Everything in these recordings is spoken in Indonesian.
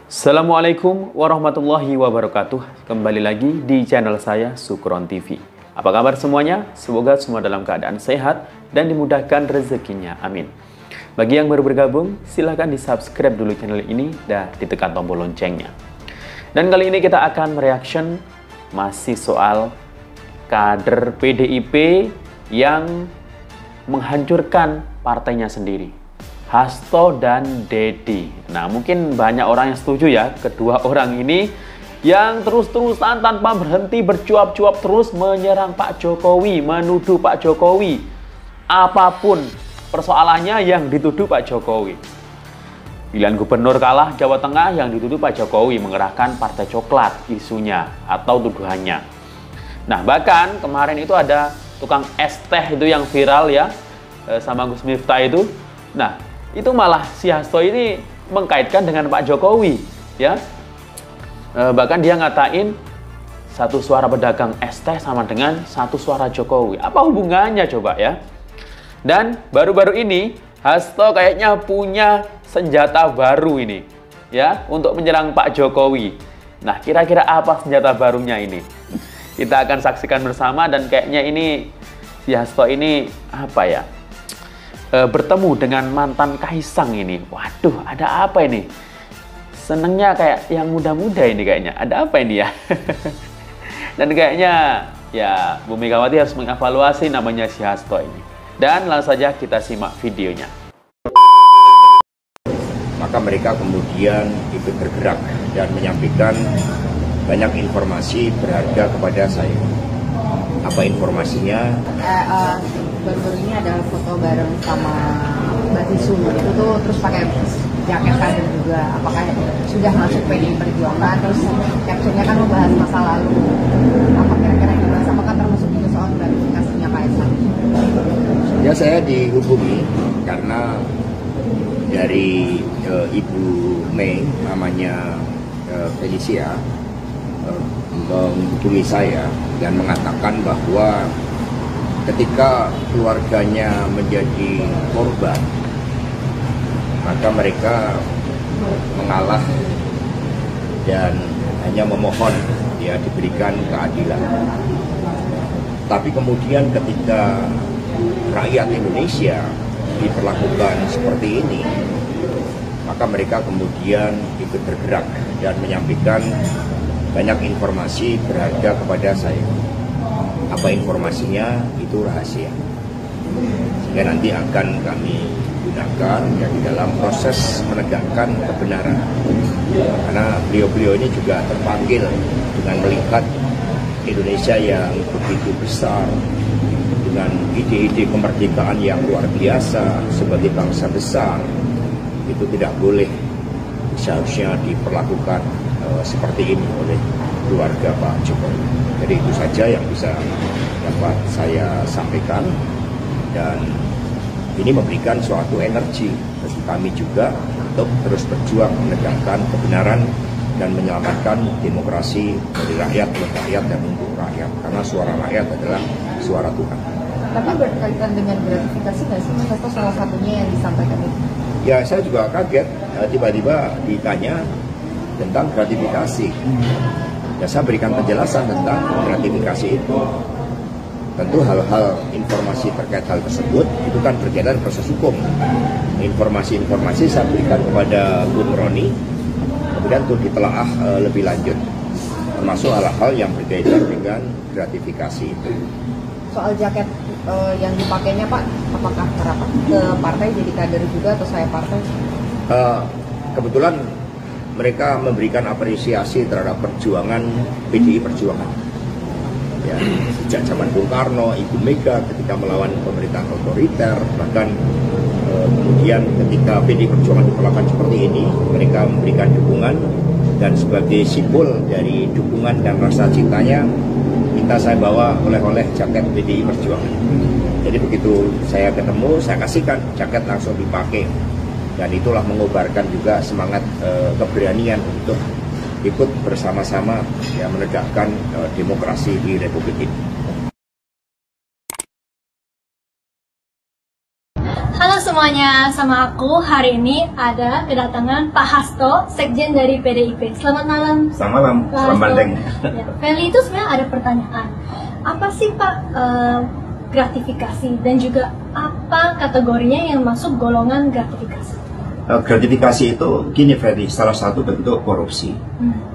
Assalamualaikum warahmatullahi wabarakatuh. Kembali lagi di channel saya Sukron TV. Apa kabar semuanya? Semoga semua dalam keadaan sehat dan dimudahkan rezekinya. Amin. Bagi yang baru bergabung, silahkan di subscribe dulu channel ini dan ditekan tombol loncengnya. Dan kali ini kita akan mereaction masih soal kader PDIP yang menghancurkan partainya sendiri, Hasto dan Dedi. Nah, mungkin banyak orang yang setuju ya, kedua orang ini yang terus-terusan tanpa berhenti bercuap-cuap terus menyerang Pak Jokowi, menuduh Pak Jokowi. Apapun persoalannya yang dituduh Pak Jokowi. Pilihan gubernur kalah Jawa Tengah yang dituduh Pak Jokowi mengerahkan Partai Coklat isunya atau tuduhannya. Nah, bahkan kemarin itu ada tukang es teh itu yang viral ya, sama Gus Miftah itu. Nah, itu malah si Hasto ini mengkaitkan dengan Pak Jokowi, ya. Bahkan dia ngatain satu suara pedagang es teh sama dengan satu suara Jokowi. Apa hubungannya coba ya? Dan baru-baru ini Hasto kayaknya punya senjata baru ini, ya, untuk menyerang Pak Jokowi. Nah, kira-kira apa senjata barunya ini? Kita akan saksikan bersama dan kayaknya ini si Hasto ini apa ya? Bertemu dengan mantan Kaisang ini. Waduh, ada apa ini? Senengnya kayak yang muda-muda ini kayaknya. Ada apa ini ya? Dan kayaknya ya Bu Megawati harus mengevaluasi namanya si Hasto ini. Dan langsung saja kita simak videonya. Maka mereka kemudian ikut bergerak dan menyampaikan banyak informasi berharga kepada saya. Apa informasinya? Baru-baru ini ada foto bareng sama Mbak Tisu itu tuh, terus pakai jaket kader juga. Apakah sudah masuk PDI Perjuangan? Terus captionnya kan membahas masa lalu. Apa kira-kira yang dibahas? Apakah termasuk juga soal gratifikasinya Kaisang? Ya, saya dihubungi karena dari Ibu Mei, namanya Felicia, menghubungi saya dan mengatakan bahwa ketika keluarganya menjadi korban, maka mereka mengalah dan hanya memohon ya diberikan keadilan. Tapi kemudian ketika rakyat Indonesia diperlakukan seperti ini, maka mereka kemudian ikut bergerak dan menyampaikan banyak informasi berharga kepada saya. Apa informasinya itu rahasia, sehingga nanti akan kami gunakan ya di dalam proses menegakkan kebenaran. Karena beliau-beliau ini juga terpanggil dengan melihat Indonesia yang begitu besar, dengan ide-ide kemerdekaan yang luar biasa sebagai bangsa besar, itu tidak boleh seharusnya diperlakukan seperti ini oleh keluarga Pak Jokowi. Jadi itu saja yang bisa dapat saya sampaikan, dan ini memberikan suatu energi bagi kami juga untuk terus berjuang menegakkan kebenaran dan menyelamatkan demokrasi dari rakyat, oleh rakyat dan untuk rakyat, karena suara rakyat adalah suara Tuhan. Tapi berkaitan dengan gratifikasi nggak sih? Atau salah satunya yang disampaikan itu? Ya, saya juga kaget tiba-tiba ditanya tentang gratifikasi. Ya, saya berikan penjelasan tentang gratifikasi itu. Tentu hal-hal informasi terkait hal tersebut itu kan berkaitan proses hukum. Informasi-informasi saya berikan kepada Bung Roni, kemudian untuk ditelaah lebih lanjut, termasuk hal-hal yang berkaitan dengan gratifikasi itu. Soal jaket yang dipakainya Pak, apakah merapat ke partai jadi kader juga atau saya partai? Kebetulan mereka memberikan apresiasi terhadap perjuangan PDI Perjuangan. Ya, sejak zaman Bung Karno, Ibu Mega ketika melawan pemerintahan otoriter, bahkan kemudian ketika PDI Perjuangan diperlakukan seperti ini, mereka memberikan dukungan, dan sebagai simbol dari dukungan dan rasa cintanya, saya bawa oleh-oleh jaket PDI Perjuangan. Jadi begitu saya ketemu, saya kasihkan jaket, langsung dipakai. Dan itulah mengobarkan juga semangat keberanian untuk ikut bersama-sama ya menegakkan demokrasi di Republik ini. Halo semua. semuanya, sama aku hari ini ada kedatangan Pak Hasto, Sekjen dari PDIP. Selamat malam. Selamat malam, selamat bandeng. Ya, Feli itu sebenarnya ada pertanyaan. Apa sih Pak gratifikasi dan juga apa kategorinya yang masuk golongan gratifikasi? Gratifikasi itu gini Ferry, salah satu bentuk korupsi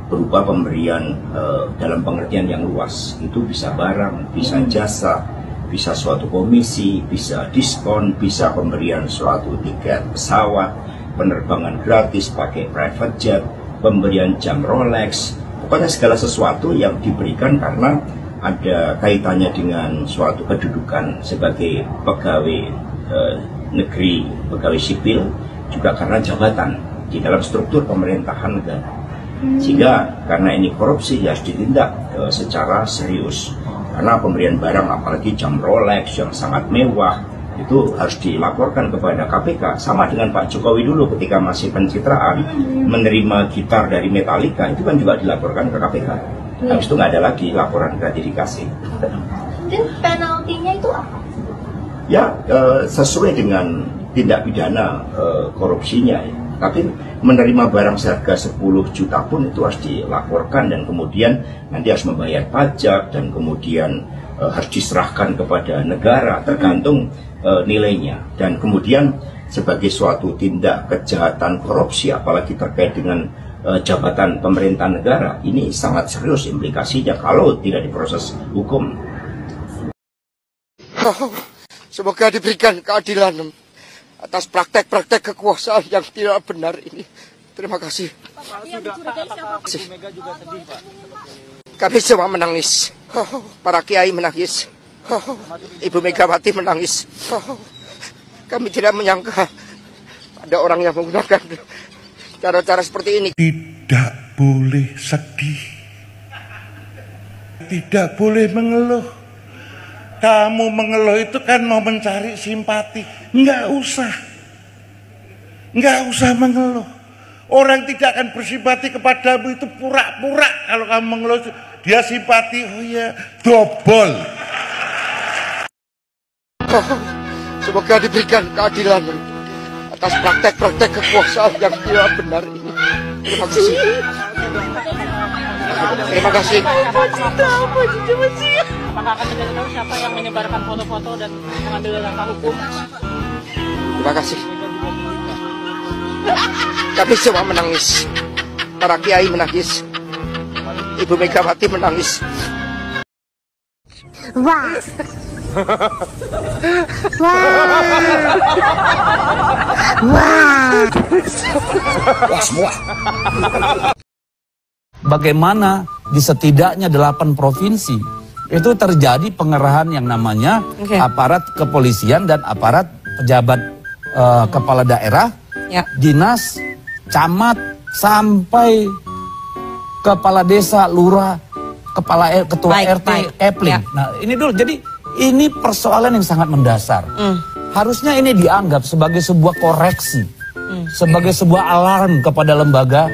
berupa pemberian dalam pengertian yang luas. Itu bisa barang, bisa jasa, bisa suatu komisi, bisa diskon, bisa pemberian suatu tiket pesawat, penerbangan gratis pakai private jet, pemberian jam Rolex, pokoknya segala sesuatu yang diberikan karena ada kaitannya dengan suatu kedudukan sebagai pegawai negeri, pegawai sipil, juga karena jabatan di dalam struktur pemerintahan negara. Sehingga karena ini korupsi ya harus ditindak secara serius. Karena pemberian barang apalagi jam Rolex yang sangat mewah itu harus dilaporkan kepada KPK. Sama dengan Pak Jokowi dulu ketika masih pencitraan menerima gitar dari Metallica itu kan juga dilaporkan ke KPK. Habis itu nggak ada lagi laporan gratifikasi. Dan penaltinya itu apa? Ya sesuai dengan tindak pidana korupsinya ya. Tapi menerima barang seharga 10 juta pun itu harus dilaporkan dan kemudian nanti harus membayar pajak dan kemudian harus diserahkan kepada negara tergantung nilainya. Dan kemudian sebagai suatu tindak kejahatan korupsi apalagi terkait dengan jabatan pemerintahan negara, ini sangat serius implikasinya kalau tidak diproses hukum. Semoga diberikan keadilan atas praktek-praktek kekuasaan yang tidak benar ini. Terima kasih. Kami semua menangis. Para kiai menangis. Ibu Megawati menangis. Kami tidak menyangka ada orang yang menggunakan cara-cara seperti ini. Tidak boleh sedih. Tidak boleh mengeluh. Kamu mengeluh itu kan mau mencari simpati. Nggak usah mengeluh. Orang tidak akan bersimpati kepadamu itu pura-pura. Kalau kamu mengeluh dia simpati, oh ya dobol. Semoga diberikan keadilan atas praktek-praktek kekuasaan yang tidak benar ini. Terima kasih. Terima kasih. Apakah akan mencari tahu siapa yang menyebarkan foto-foto dan mengambil langkah hukum? Terima kasih. Kami semua menangis. Para kiai menangis. Ibu Megawati menangis. Wah. Wah semua. Bagaimana di setidaknya 8 provinsi itu terjadi pengerahan yang namanya aparat kepolisian dan aparat pejabat kepala daerah, dinas, camat, sampai kepala desa, lurah, ketua RT, Kepling. Nah ini dulu, jadi ini persoalan yang sangat mendasar. Harusnya ini dianggap sebagai sebuah koreksi, sebagai sebuah alarm kepada lembaga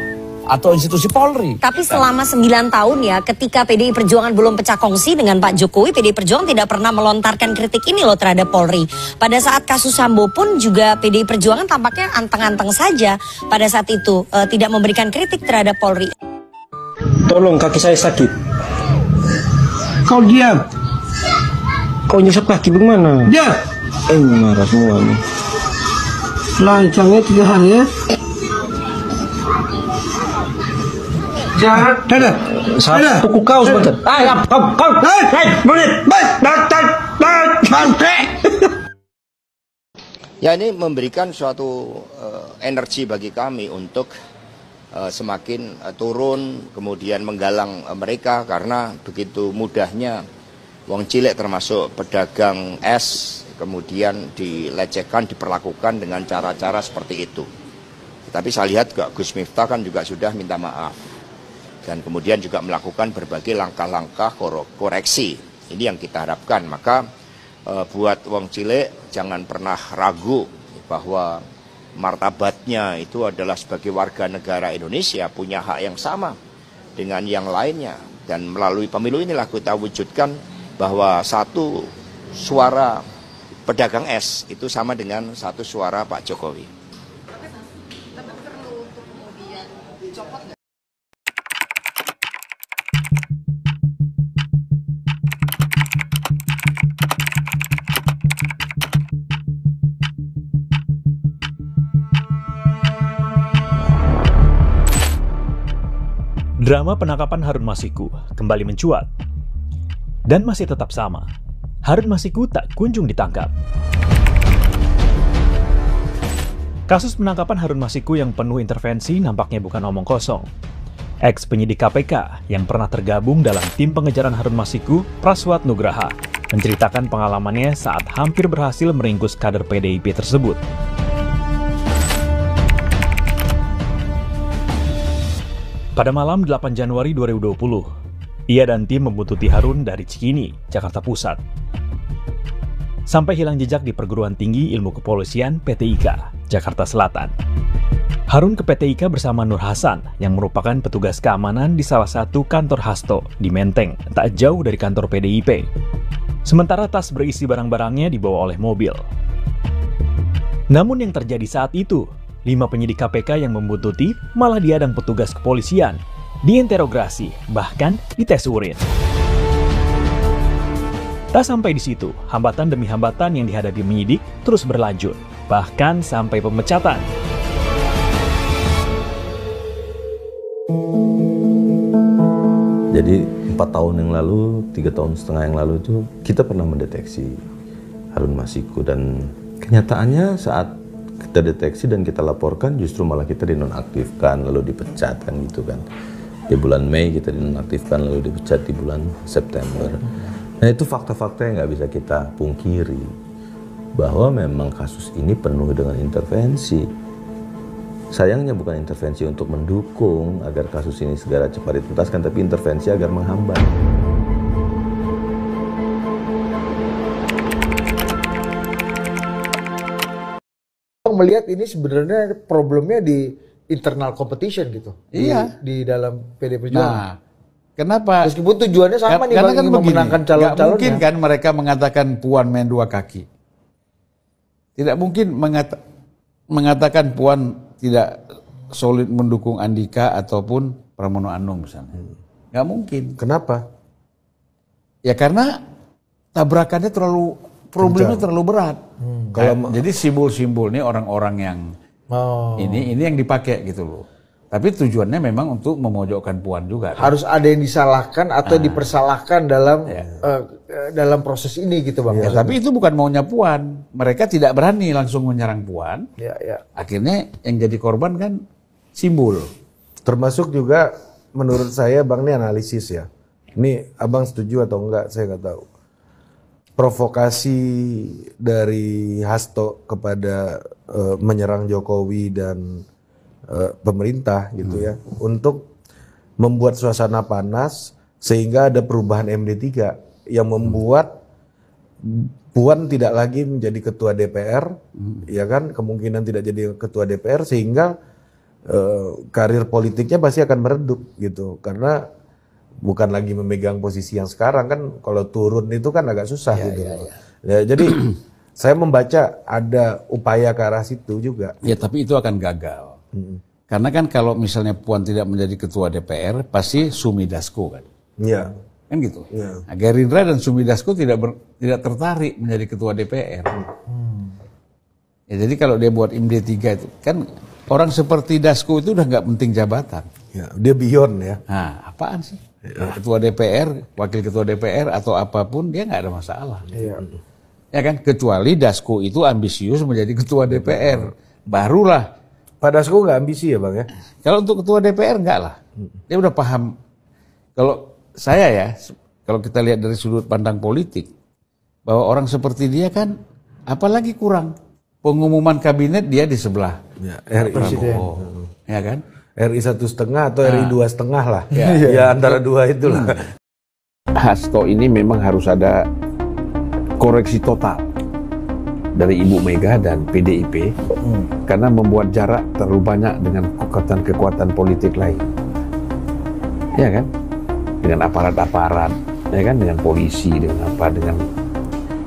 atau institusi Polri. Tapi selama 9 tahun ya, ketika PDI Perjuangan belum pecah kongsi dengan Pak Jokowi, PDI Perjuangan tidak pernah melontarkan kritik ini loh terhadap Polri. Pada saat kasus Sambo pun juga PDI Perjuangan tampaknya anteng-anteng saja pada saat itu, tidak memberikan kritik terhadap Polri. Tolong, kaki saya sakit. Kau diam. Kau nyusap kaki bagaimana? Diam. Marah semua nih. Lancangnya 3 hari ya. Jangan, Saya tuku kau sebentar. Kau, menit, Ya ini memberikan suatu energi bagi kami untuk semakin turun, kemudian menggalang mereka karena begitu mudahnya wong cilik termasuk pedagang es kemudian dilecehkan, diperlakukan dengan cara-cara seperti itu. Tapi saya lihat Gus Miftah kan juga sudah minta maaf. Dan kemudian juga melakukan berbagai langkah-langkah koreksi. Ini yang kita harapkan. Maka buat wong cilik jangan pernah ragu bahwa martabatnya itu adalah sebagai warga negara Indonesia punya hak yang sama dengan yang lainnya. Dan melalui pemilu inilah kita wujudkan bahwa satu suara pedagang es itu sama dengan 1 suara Pak Jokowi. Tapi perlu untuk kemudian dicopot nggak? Drama penangkapan Harun Masiku kembali mencuat. Dan masih tetap sama, Harun Masiku tak kunjung ditangkap. Kasus penangkapan Harun Masiku yang penuh intervensi nampaknya bukan omong kosong. Ex-penyidik KPK yang pernah tergabung dalam tim pengejaran Harun Masiku, Praswat Nugraha, menceritakan pengalamannya saat hampir berhasil meringkus kader PDIP tersebut. Pada malam 8 Januari 2020, ia dan tim membuntuti Harun dari Cikini, Jakarta Pusat. Sampai hilang jejak di Perguruan Tinggi Ilmu Kepolisian PT IKA, Jakarta Selatan. Harun ke PT IKA bersama Nur Hasan yang merupakan petugas keamanan di salah satu kantor Hasto di Menteng, tak jauh dari kantor PDIP. Sementara tas berisi barang-barangnya dibawa oleh mobil. Namun yang terjadi saat itu, 5 penyidik KPK yang membuntuti malah diadang petugas kepolisian, diinterogasi, bahkan dites urin. Tak sampai di situ, hambatan demi hambatan yang dihadapi penyidik terus berlanjut, bahkan sampai pemecatan. Jadi 4 tahun yang lalu, 3 tahun setengah yang lalu itu kita pernah mendeteksi Harun Masiku, dan kenyataannya saat kita deteksi dan kita laporkan justru malah kita dinonaktifkan lalu dipecat kan gitu kan. Di bulan Mei kita dinonaktifkan lalu dipecat di bulan September. Nah itu fakta-fakta yang nggak bisa kita pungkiri bahwa memang kasus ini penuh dengan intervensi. Sayangnya bukan intervensi untuk mendukung agar kasus ini segera cepat dituntaskan, tapi intervensi agar menghambat. Melihat ini sebenarnya problemnya di internal competition gitu. Iya. Di dalam PD Perjuangan. Nah, kenapa? Meskipun tujuannya sama nih, karena kan memenangkan calon-calonnya. Nggak mungkin kan mereka mengatakan Puan main 2 kaki. Tidak mungkin mengatakan Puan tidak solid mendukung Andika ataupun Pramono Anung misalnya. Nggak mungkin. Kenapa? Ya karena tabrakannya problemnya terlalu berat. Jadi simbol-simbol ini orang-orang yang ini yang dipakai gitu loh. Tapi tujuannya memang untuk memojokkan Puan juga. Harus ada yang disalahkan atau dipersalahkan dalam proses ini gitu Bang. Ya, tapi itu bukan maunya Puan. Mereka tidak berani langsung menyerang Puan. Ya. Akhirnya yang jadi korban kan simbol. Termasuk juga menurut saya Bang ini analisis ya. Ini Abang setuju atau enggak saya nggak tahu. Provokasi dari Hasto kepada menyerang Jokowi dan pemerintah gitu ya, untuk membuat suasana panas sehingga ada perubahan MD3 yang membuat Puan tidak lagi menjadi ketua DPR, ya kan, kemungkinan tidak jadi ketua DPR sehingga karir politiknya pasti akan meredup gitu, karena bukan lagi memegang posisi yang sekarang kan, kalau turun itu kan agak susah gitu. Ya, jadi saya membaca ada upaya ke arah situ juga. Ya tapi itu akan gagal. Karena kan kalau misalnya Puan tidak menjadi ketua DPR, pasti Sumi Dasko kan. Iya. Kan gitu. Nah, Gerindra dan Sumi Dasko tidak tertarik menjadi ketua DPR. Ya, jadi kalau dia buat IMD3 itu kan orang seperti Dasko itu udah nggak penting jabatan. Ya, dia beyond ya. Nah, apaan sih? Ketua DPR, wakil ketua DPR atau apapun dia nggak ada masalah. Iya. Ya kan, kecuali Dasko itu ambisius menjadi ketua DPR, barulah. Pak Dasko nggak ambisi ya Bang ya? Kalau untuk ketua DPR nggak lah. Dia udah paham. Kalau saya ya, kalau kita lihat dari sudut pandang politik, bahwa orang seperti dia kan, apalagi kurang pengumuman kabinet dia di sebelah. Ya, RI Presiden. Ya kan? RI 1,5 atau RI 2,5 lah. Ya antara dua itulah. Hasto ini memang harus ada koreksi total dari Ibu Mega dan PDIP karena membuat jarak terlalu banyak dengan kekuatan-kekuatan politik lain. Ya kan? Dengan aparat-aparat, ya kan, dengan polisi, dengan apa, dengan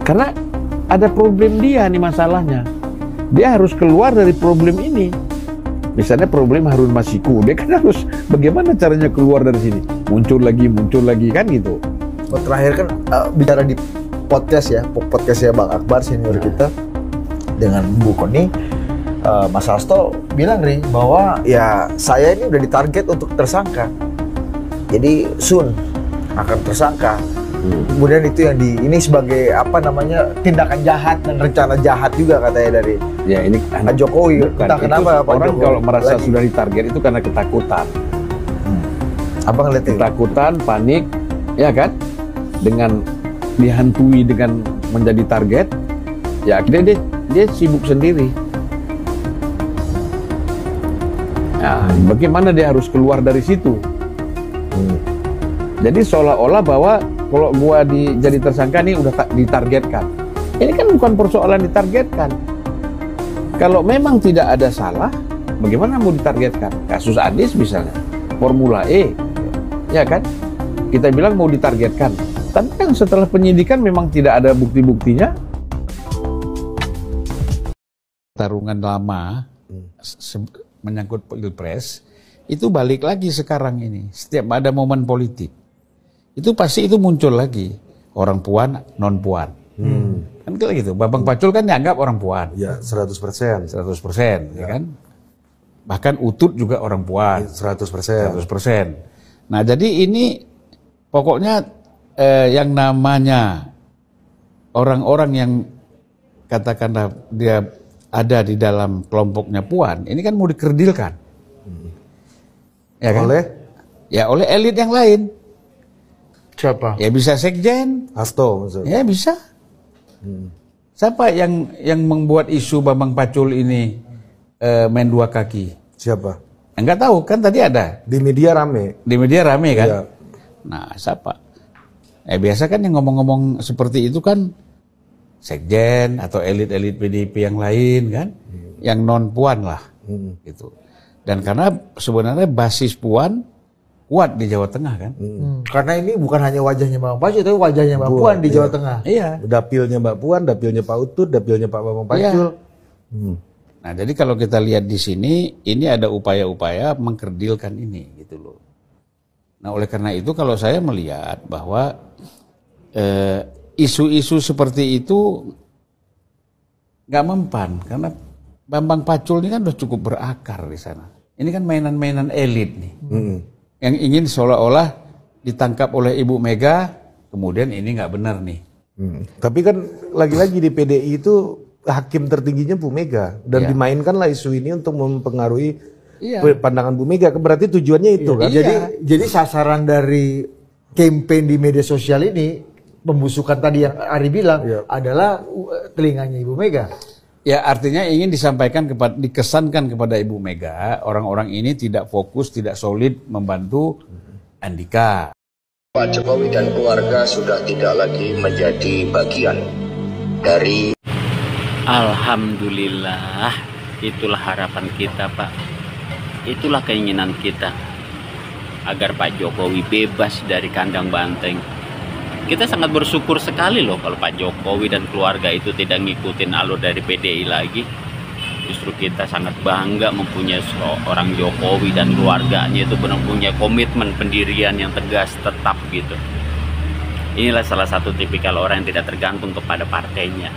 karena ada problem dia nih masalahnya. Dia harus keluar dari problem ini. Misalnya problem Harun Masiku, dia kan harus bagaimana caranya keluar dari sini. Muncul lagi kan gitu. Terakhir kan bicara di podcast ya, podcastnya Bang Akbar senior kita dengan Bu Koni, Mas Hasto bilang nih bahwa ya saya ini udah ditarget untuk tersangka. Jadi soon akan tersangka. Kemudian itu yang ini sebagai apa namanya tindakan jahat dan rencana jahat juga katanya dari ini Pak Jokowi. Entah kenapa Pak orang Jokowi kalau merasa sudah ditarget itu karena ketakutan. Abang lihat ketakutan, panik, ya kan? Dengan dihantui dengan menjadi target, ya akhirnya dia sibuk sendiri. Nah, bagaimana dia harus keluar dari situ? Jadi seolah-olah bahwa kalau gua jadi tersangka nih udah ditargetkan. Ini kan bukan persoalan ditargetkan. Kalau memang tidak ada salah, bagaimana mau ditargetkan? Kasus Adis misalnya, Formula E, ya kan? Kita bilang mau ditargetkan. Tapi kan setelah penyidikan memang tidak ada bukti-buktinya. Tarungan lama menyangkut Pilpres itu balik lagi sekarang ini. Setiap ada momen politik itu pasti itu muncul lagi orang puan, non puan. Kan kayak gitu. Bambang Pacul kan dianggap orang puan. Ya, 100%. 100%, ya kan? Bahkan Utut juga orang puan. 100%. 100%. Nah, jadi ini pokoknya yang namanya orang-orang yang katakanlah dia ada di dalam kelompoknya puan, ini kan mau dikerdilkan. Ya kan? Oleh elit yang lain. Siapa? Ya bisa sekjen. Hasto maksudnya. Ya bisa. Siapa yang membuat isu Bambang Pacul ini main dua kaki? Siapa? Enggak tahu, kan tadi ada. Di media rame. Di media rame kan? Iya. Nah, siapa? Biasa kan yang ngomong-ngomong seperti itu kan sekjen atau elit-elit PDIP yang lain kan? Yang non puan lah. Gitu. Dan karena sebenarnya basis puan kuat di Jawa Tengah kan. Karena ini bukan hanya wajahnya Bang Pacul, tapi wajahnya Mbak Puan di Jawa Tengah. Iya. Dapilnya Mbak Puan, dapilnya Pak Utut, dapilnya Pak Bambang Pacul. Nah, jadi kalau kita lihat di sini, ini ada upaya-upaya mengkerdilkan ini gitu loh. Nah, oleh karena itu kalau saya melihat bahwa isu-isu seperti itu nggak mempan karena Bambang Pacul ini kan udah cukup berakar di sana. Ini kan mainan-mainan elit nih. Yang ingin seolah-olah ditangkap oleh Ibu Mega, kemudian ini nggak benar nih. Tapi kan lagi-lagi di PDI itu hakim tertingginya Bu Mega dan dimainkanlah isu ini untuk mempengaruhi pandangan Bu Mega. Berarti tujuannya itu kan. Jadi sasaran dari campaign di media sosial ini pembusukan tadi yang Ari bilang adalah telinganya Ibu Mega. Ya, artinya ingin disampaikan dikesankan kepada Ibu Mega, orang-orang ini tidak fokus, tidak solid membantu Andika. Pak Jokowi dan keluarga sudah tidak lagi menjadi bagian dari. Alhamdulillah, itulah harapan kita, Pak. Itulah keinginan kita, agar Pak Jokowi bebas dari kandang banteng. Kita sangat bersyukur sekali loh kalau Pak Jokowi dan keluarga itu tidak ngikutin alur dari PDI lagi. Justru kita sangat bangga mempunyai seorang Jokowi dan keluarganya itu benar punya komitmen pendirian yang tegas, tetap gitu. Inilah salah satu tipikal orang yang tidak tergantung kepada partainya.